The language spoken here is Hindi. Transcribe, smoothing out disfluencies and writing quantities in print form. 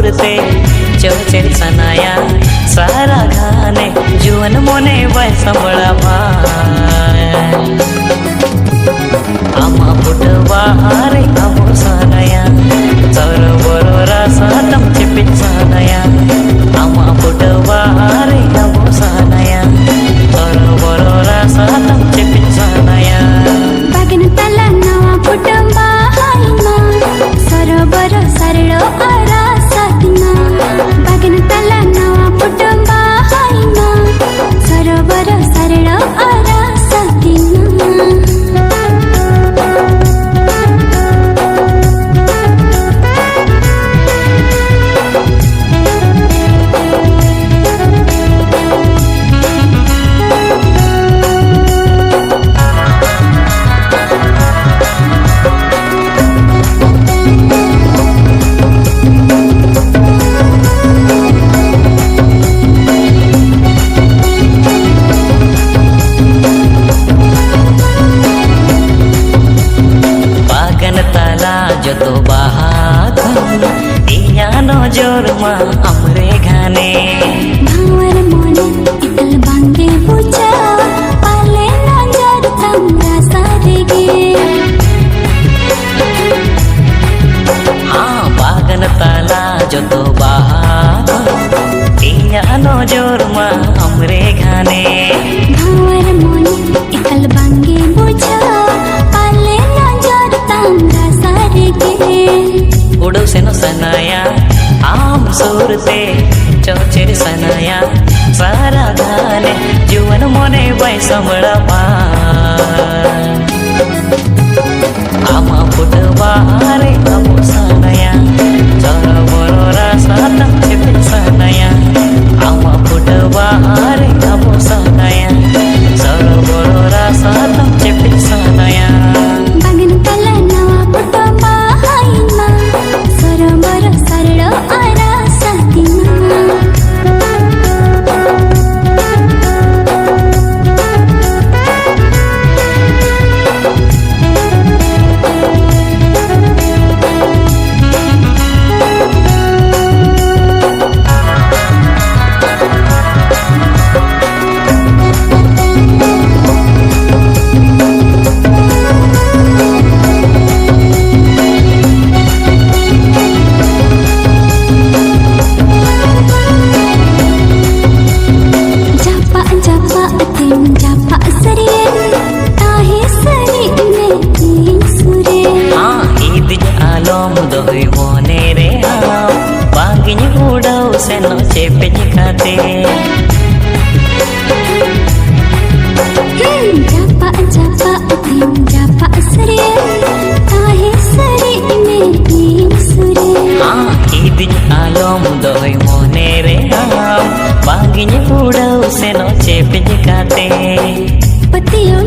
सुरते चौचेर सनाया सारा गाने जुवन मोने बाय संबळा आमा पुटवा रे आमो सनाया चर बरोरा सातम चिपित सनाया आमा पुटवा रे आमो सनाया चर बरोरा सातम चिपित सनाया बागन तला नवा पुटवा हायना सरोवर सरलो आरा साधना बागन तला नवा पुटवा हायना सरोवर सरलो आरा साधना जो तो बाहात इया नजर मा हमरे घाने भावर मोने इतल बांगे पूछा पाले नजर तमरा सारे गे हाँ बागन ताला जो तो बाहात इया नजर मा हमरे घाने भावर मोने इतल बांगे पूछा पाले नजर तमरा सारे गे उड़ो से नो सनाया आम सुरते चौचेर सनाया सारा गाने जुवन मोने बाय संबळा आमा पुटवा रे आमो सनाया चर बरोरा सातम चिपित सनाया आमा पुटवा रे आमो सनाया चर बरोरा सातम चिपित सनाया बागन तला नवा पुटवा हायना सरोवर सरलो आरा साधना सेनो चेपेज खाते जापा जापा दिन जापा सरे ताहे सरे में सुरे हाँ ई दिन आलोम दोय मोने रे हम बागिन उड़ाओ सेनो चेपेज खाते पतियो